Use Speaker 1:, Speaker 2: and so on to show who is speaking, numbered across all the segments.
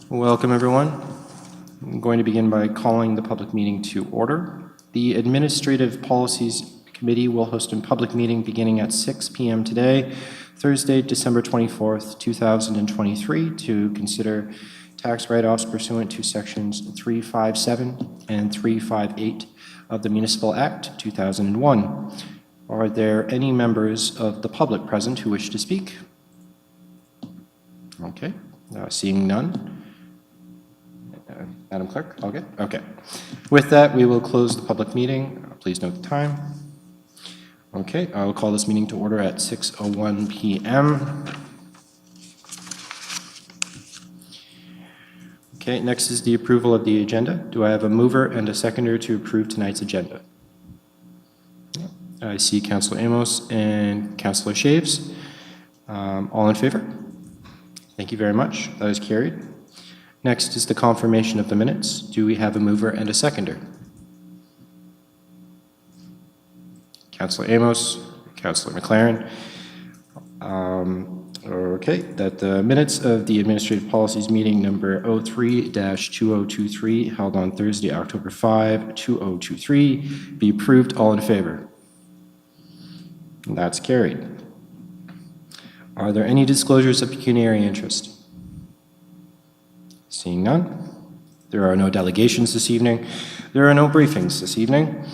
Speaker 1: Welcome, everyone. I'm going to begin by calling the public meeting to order. The Administrative Policies Committee will host a public meeting beginning at 6 p.m. today, Thursday, December 24th, 2023, to consider tax write-offs pursuant to Sections 357 and 358 of the Municipal Act 2001. Are there any members of the public present who wish to speak? Okay, seeing none. Madam Clerk, all good? Okay. With that, we will close the public meeting. Please note the time. Okay, I will call this meeting to order at 6:01 p.m. Okay, next is the approval of the agenda. Do I have a mover and a seconder to approve tonight's agenda? I see Councillor Amos and Councillor Shaves. All in favor? Thank you very much. That is carried. Next is the confirmation of the minutes. Do we have a mover and a seconder? Councillor Amos, Councillor McLaren. Okay, that the minutes of the Administrative Policies meeting number 03-2023 held on Thursday, October 5, 2023 be approved. All in favor? And that's carried. Are there any disclosures of pecuniary interest? Seeing none. There are no delegations this evening. There are no briefings this evening.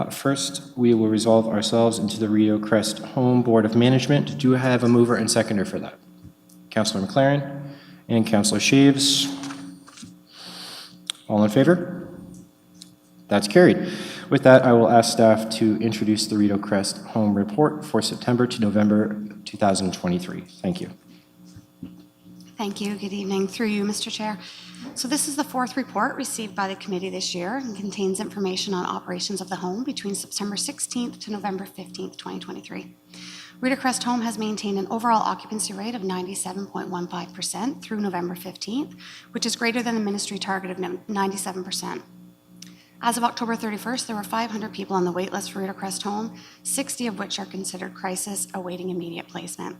Speaker 1: First, we will resolve ourselves into the Rideau Crest Home Board of Management. Do I have a mover and seconder for that? Councillor McLaren and Councillor Shaves. All in favor? That's carried. With that, I will ask staff to introduce the Rideau Crest Home Report for September to November 2023. Thank you.
Speaker 2: Thank you. Good evening. Through you, Mr. Chair. So this is the fourth report received by the committee this year and contains information on operations of the home between September 16th to November 15th, 2023. Rideau Crest Home has maintained an overall occupancy rate of 97.15% through November 15th, which is greater than the ministry target of 97%. As of October 31st, there were 500 people on the wait list for Rideau Crest Home, 60 of which are considered crisis awaiting immediate placement.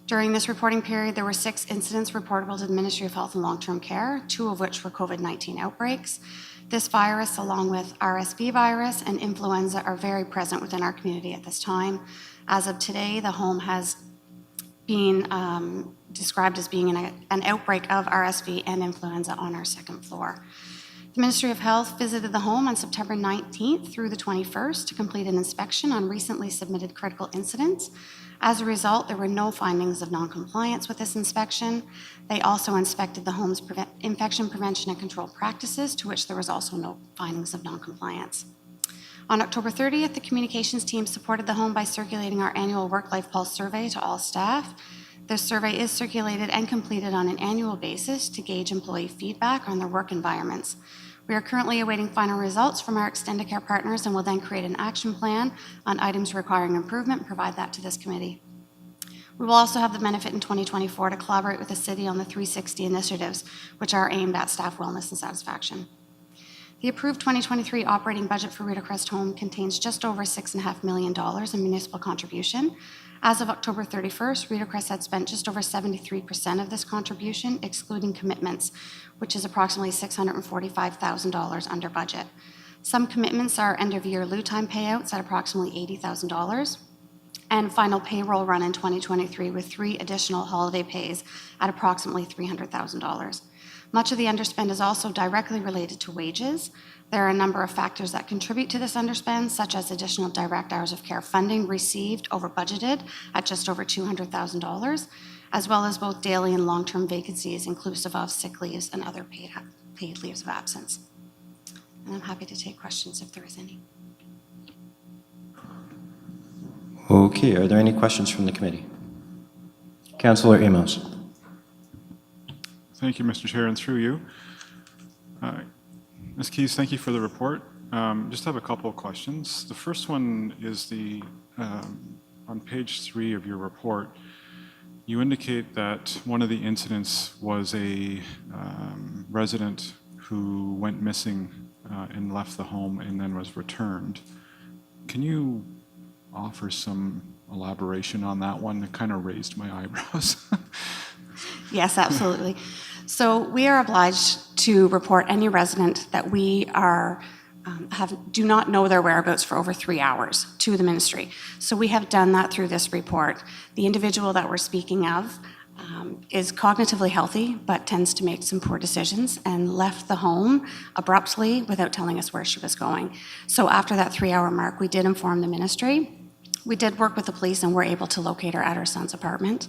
Speaker 2: During this reporting period, there were 6 incidents reportable to the Ministry of Health and Long-Term Care, 2 of which were COVID-19 outbreaks. This virus, along with RSV virus and influenza, are very present within our community at this time. As of today, the home has been described as being an outbreak of RSV and influenza on our second floor. The Ministry of Health visited the home on September 19th through the 21st to complete an inspection on recently submitted critical incidents. As a result, there were no findings of non-compliance with this inspection. They also inspected the home's infection prevention and control practices, to which there was also no findings of non-compliance. On October 30th, the communications team supported the home by circulating our annual Work-Life Pulse survey to all staff. This survey is circulated and completed on an annual basis to gauge employee feedback on their work environments. We are currently awaiting final results from our extended care partners and will then create an action plan on items requiring improvement and provide that to this committee. We will also have the benefit in 2024 to collaborate with the city on the 360 initiatives, which are aimed at staff wellness and satisfaction. The approved 2023 operating budget for Rideau Crest Home contains just over $6.5 million in municipal contribution. As of October 31st, Rideau Crest had spent just over 73% of this contribution, excluding commitments, which is approximately $645,000 under budget. Some commitments are end-of-year lieu time payouts at approximately $80,000, and final payroll run in 2023 with 3 additional holiday pays at approximately $300,000. Much of the underspend is also directly related to wages. There are a number of factors that contribute to this underspend, such as additional direct hours of care funding received over budgeted at just over $200,000, as well as both daily and long-term vacancies, inclusive of sick leaves and other paid leaves of absence. And I'm happy to take questions if there is any.
Speaker 1: Okay, are there any questions from the committee? Councillor Amos.
Speaker 3: Thank you, Mr. Chair, and through you. Ms. Keys, thank you for the report. Just have a couple of questions. The first one is on page 3 of your report, you indicate that one of the incidents was a resident who went missing and left the home and then was returned. Can you offer some elaboration on that one? It kind of raised my eyebrows.
Speaker 2: Yes, absolutely. So we are obliged to report any resident that we are do not know their whereabouts for over 3 hours to the ministry. So we have done that through this report. The individual that we're speaking of is cognitively healthy, but tends to make some poor decisions and left the home abruptly without telling us where she was going. So after that 3-hour mark, we did inform the ministry. We did work with the police and were able to locate her at her son's apartment.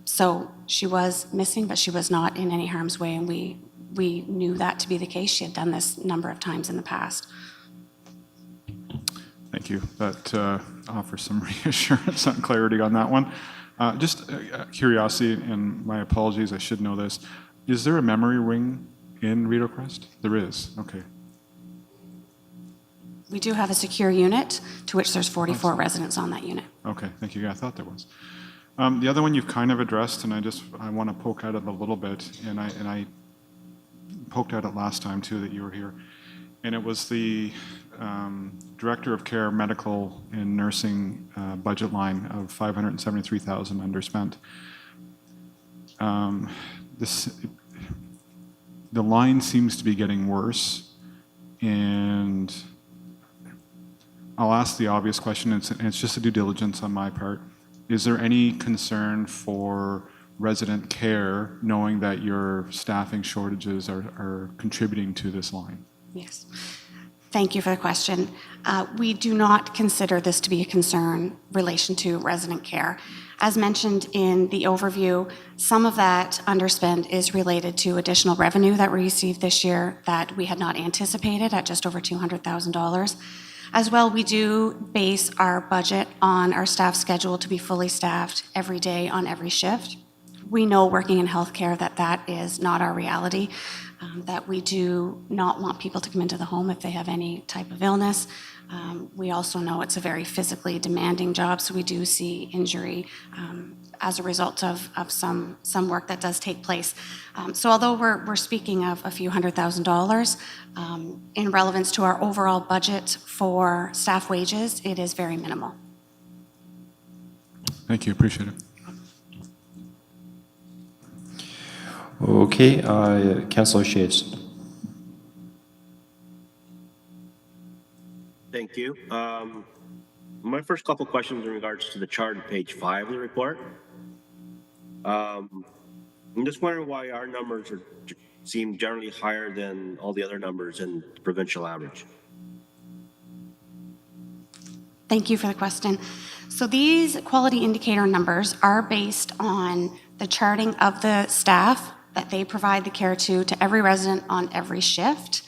Speaker 2: So she was missing, but she was not in any harm's way, and we knew that to be the case. She had done this a number of times in the past.
Speaker 3: Thank you. That offers some reassurance and clarity on that one. Just curiosity, and my apologies, I should know this. Is there a memory ring in Rideau Crest? There is, okay.
Speaker 2: We do have a secure unit to which there's 44 residents on that unit.
Speaker 3: Okay, thank you. Yeah, I thought there was. The other one you've kind of addressed, and I want to poke at it a little bit, and I poked at it last time too that you were here, and it was the Director of Care, Medical and Nursing budget line of $573,000 underspent. The line seems to be getting worse, and I'll ask the obvious question, and it's just a due diligence on my part. Is there any concern for resident care, knowing that your staffing shortages are contributing to this line?
Speaker 2: Yes. Thank you for the question. We do not consider this to be a concern in relation to resident care. As mentioned in the overview, some of that underspend is related to additional revenue that we received this year that we had not anticipated at just over $200,000. As well, we do base our budget on our staff schedule to be fully staffed every day on every shift. We know working in healthcare that is not our reality, that we do not want people to come into the home if they have any type of illness. We also know it's a very physically demanding job, so we do see injury as a result of some work that does take place. So although we're speaking of a few $100,000, in relevance to our overall budget for staff wages, it is very minimal.
Speaker 3: Thank you, appreciate it.
Speaker 1: Okay, Councillor Shaves.
Speaker 4: Thank you. My first couple questions in regards to the chart on page 5 of the report. I'm just wondering why our numbers seem generally higher than all the other numbers in the provincial average.
Speaker 2: Thank you for the question. So these quality indicator numbers are based on the charting of the staff that they provide the care to every resident on every shift.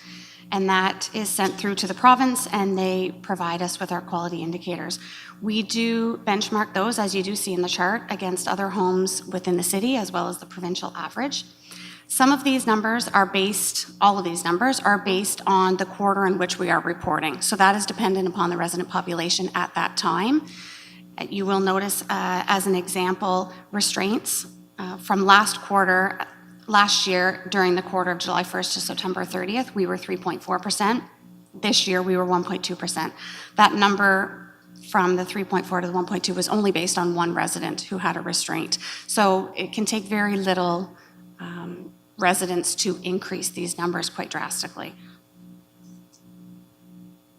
Speaker 2: And that is sent through to the province, and they provide us with our quality indicators. We do benchmark those, as you do see in the chart, against other homes within the city as well as the provincial average. Some of these numbers are based, all of these numbers are based on the quarter in which we are reporting. So that is dependent upon the resident population at that time. You will notice, as an example, restraints from last year, during the quarter of July 1st to September 30th, we were 3.4%. This year, we were 1.2%. That number from the 3.4 to the 1.2 was only based on one resident who had a restraint. So it can take very little residents to increase these numbers quite drastically.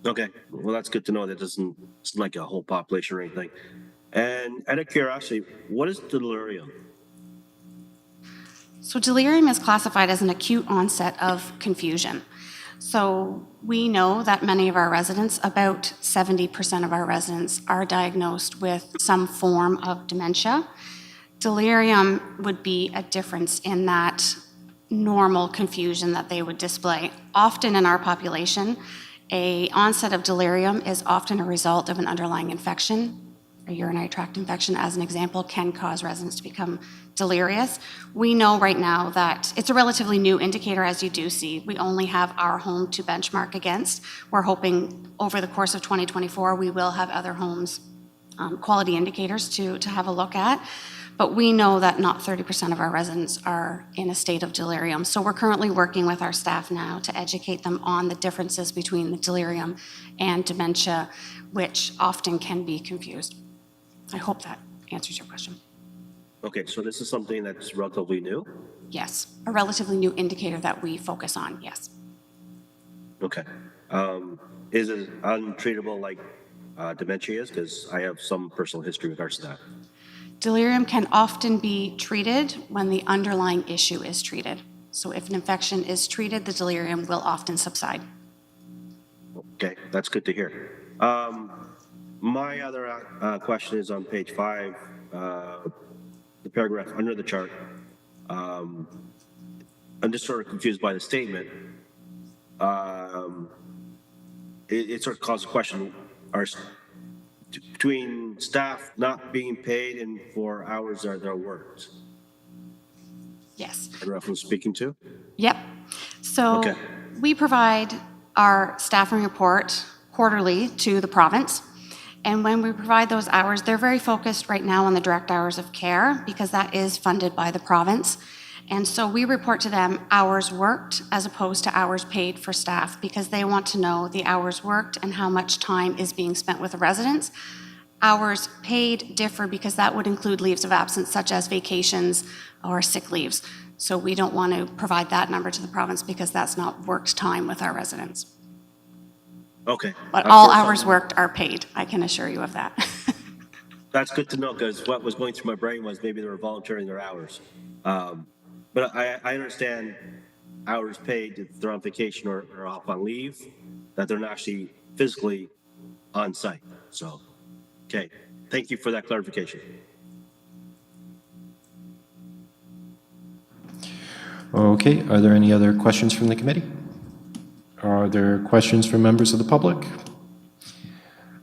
Speaker 4: Okay, well, that's good to know. That doesn't, it's like a whole population or anything. And out of curiosity, what is delirium?
Speaker 2: So delirium is classified as an acute onset of confusion. So we know that many of our residents, about 70% of our residents, are diagnosed with some form of dementia. Delirium would be a difference in that normal confusion that they would display. Often in our population, an onset of delirium is often a result of an underlying infection. A urinary tract infection, as an example, can cause residents to become delirious. We know right now that it's a relatively new indicator, as you do see. We only have our home to benchmark against. We're hoping over the course of 2024, we will have other homes' quality indicators to have a look at. But we know that not 30% of our residents are in a state of delirium. So we're currently working with our staff now to educate them on the differences between the delirium and dementia, which often can be confused. I hope that answers your question.
Speaker 4: Okay, so this is something that's relatively new?
Speaker 2: yes. A relatively new indicator that we focus on, yes.
Speaker 4: Okay. Is it untreatable like dementia is? Because I have some personal history with regards to that.
Speaker 2: Delirium can often be treated when the underlying issue is treated. So if an infection is treated, the delirium will often subside.
Speaker 4: Okay, that's good to hear. My other question is on page 5, the paragraph under the chart. I'm just sort of confused by the statement. It sort of calls a question, between staff not being paid and for hours that are worked.
Speaker 2: Yes.
Speaker 4: I don't know if I'm speaking to.
Speaker 2: Yep. So
Speaker 4: Okay.
Speaker 2: we provide our staffing report quarterly to the province. And when we provide those hours, they're very focused right now on the direct hours of care because that is funded by the province. And so we report to them hours worked as opposed to hours paid for staff because they want to know the hours worked and how much time is being spent with the residents. Hours paid differ because that would include leaves of absence such as vacations or sick leaves. So we don't want to provide that number to the province because that's not worked time with our residents.
Speaker 4: Okay.
Speaker 2: But
Speaker 4: That's
Speaker 2: all
Speaker 4: sort of
Speaker 2: hours
Speaker 4: something-
Speaker 2: worked are paid, I can assure you of that.
Speaker 4: That's good to know because what was going through my brain was maybe they were volunteering their hours. But I understand hours paid if they're on vacation or off on leave, that they're not actually physically on site. So, okay. Thank you for that clarification.
Speaker 1: Okay, are there any other questions from the committee? Are there questions from members of the public?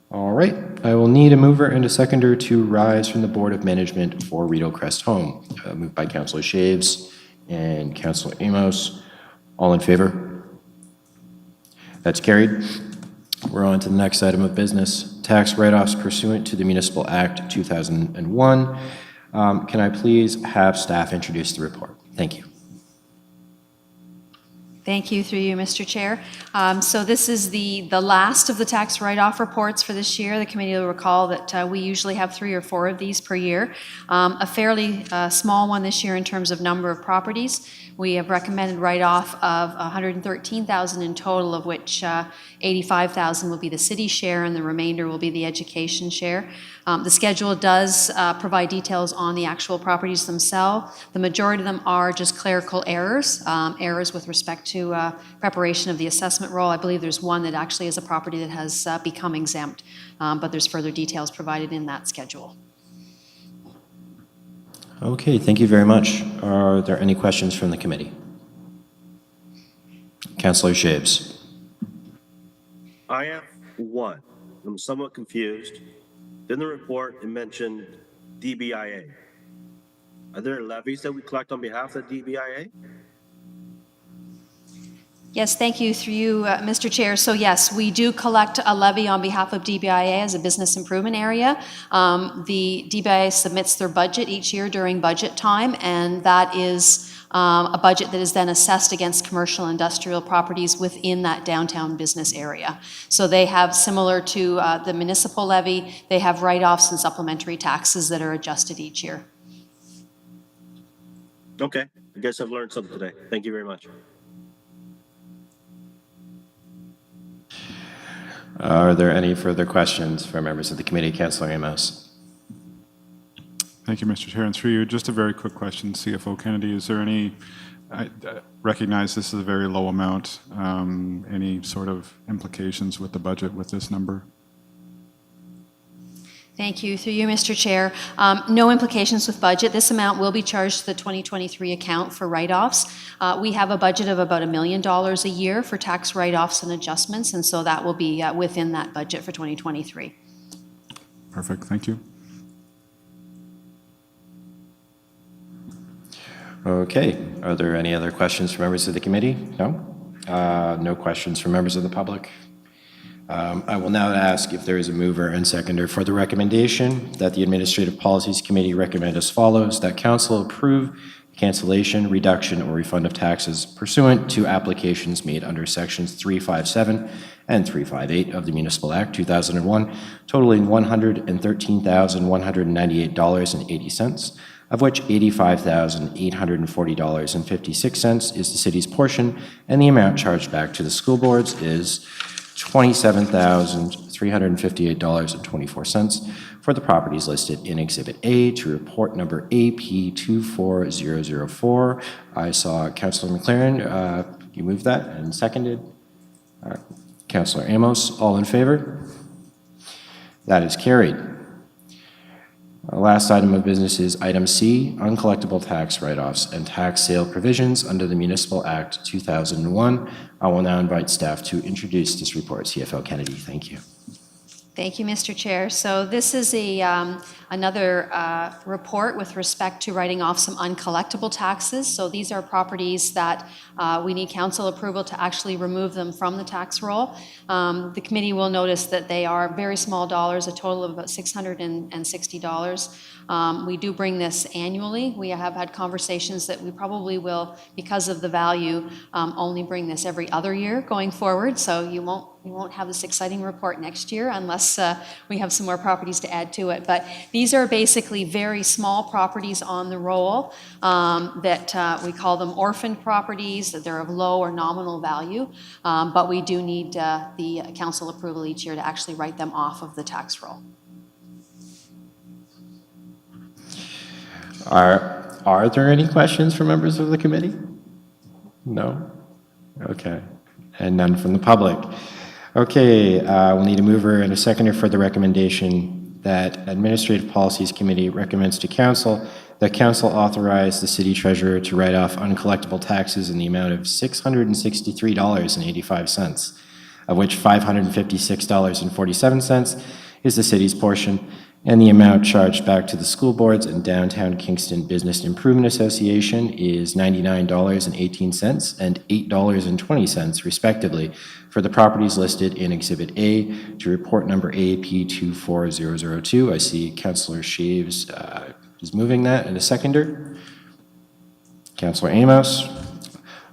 Speaker 1: All right, I will need a mover and a seconder to rise from the Board of Management for Rideau Crest Home. Moved by Councillor Shaves and Councillor Amos. All in favor? That's carried. We're on to the next item of business, tax write-offs pursuant to the Municipal Act 2001. Can I please have staff introduce the report? Thank you.
Speaker 5: Thank you, through you, Mr. Chair. So this is the last of the tax write-off reports for this year. The committee will recall that we usually have 3 or 4 of these per year. A fairly small one this year in terms of number of properties. We have recommended write-off of $113,000 in total, of which $85,000 will be the city share and the remainder will be the education share. The schedule does provide details on the actual properties themselves. The majority of them are just clerical errors, errors with respect to preparation of the assessment roll. I believe there's one that actually is a property that has become exempt, but there's further details provided in that schedule.
Speaker 1: Okay, thank you very much. Are there any questions from the committee? Councillor Shaves.
Speaker 4: I have one. I'm somewhat confused. In the report, it mentioned DBIA. Are there levies that we collect on behalf of the DBIA?
Speaker 5: Yes, thank you, through you, Mr. Chair. So yes, we do collect a levy on behalf of DBIA as a business improvement area. The DBIA submits their budget each year during budget time, and that is a budget that is then assessed against commercial industrial properties within that downtown business area. So they have, similar to the municipal levy, they have write-offs and supplementary taxes that are adjusted each year.
Speaker 4: Okay, I guess I've learned something today. Thank you very much.
Speaker 1: Are there any further questions for members of the committee? Councillor Amos.
Speaker 3: Thank you, Mr. Chair. And through you, just a very quick question, CFO Kennedy. Is there any, I recognize this is a very low amount, any sort of implications with the budget with this number?
Speaker 5: Thank you. Through you, Mr. Chair. No implications with budget. This amount will be charged to the 2023 account for write-offs. We have a budget of about $1 million a year for tax write-offs and adjustments, and so that will be within that budget for 2023.
Speaker 3: Perfect. Thank you.
Speaker 1: Okay, are there any other questions from members of the committee? No? No questions from members of the public? I will now ask if there is a mover and seconder for the recommendation that the Administrative Policies Committee recommend as follows: that Council approve cancellation, reduction, or refund of taxes pursuant to applications made under Sections 357 and 358 of the Municipal Act 2001, totaling $113,198.80. of which $85,840.56 is the city's portion, and the amount charged back to the school boards is $27,358.24 for the properties listed in Exhibit A to report number AP 24004. I saw Councillor McLaren, you moved that and seconded. Councillor Amos, all in favor? That is carried. Our last item of business is item C, uncollectible tax write-offs and tax sale provisions under the Municipal Act 2001. I will now invite staff to introduce this report. CFO Kennedy, thank you.
Speaker 5: Thank you, Mr. Chair. So this is another report with respect to writing off some uncollectible taxes. So these are properties that we need council approval to actually remove them from the tax roll. The committee will notice that they are very small dollars, a total of about $660. We do bring this annually. We have had conversations that we probably will, because of the value, only bring this every other year going forward. So you won't have this exciting report next year unless we have some more properties to add to it. But these are basically very small properties on the roll that we call them orphaned properties, that they're of low or nominal value, but we do need the council approval each year to actually write them off of the tax roll.
Speaker 1: Are there any questions from members of the committee? No? Okay. And none from the public. Okay, we'll need a mover and a seconder for the recommendation that Administrative Policies Committee recommends to Council that Council authorize the City Treasurer to write off uncollectible taxes in the amount of $663.85, of which $556.47 is the city's portion, and the amount charged back to the school boards and Downtown Kingston Business Improvement Association is $99.18 and $8.20 respectively for the properties listed in Exhibit A to report number AP 24002. I see Councillor Shaves is moving that, and a seconder. Councillor Amos.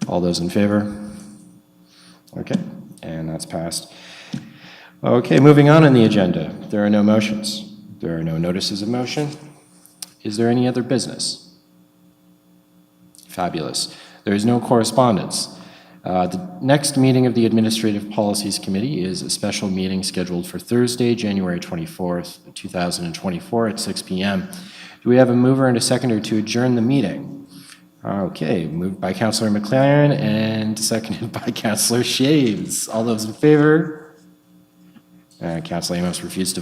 Speaker 1: All those in favor? Okay, and that's passed. Okay, moving on in the agenda. There are no motions. There are no notices of motion. Is there any other business? Fabulous. There is no correspondence. The next meeting of the Administrative Policies Committee is a special meeting scheduled for Thursday, January 24th, 2024 at 6 p.m. Do we have a mover and a seconder to adjourn the meeting? Okay, moved by Councillor McLaren and seconded by Councillor Shaves. All those in favor? Councillor Amos refused to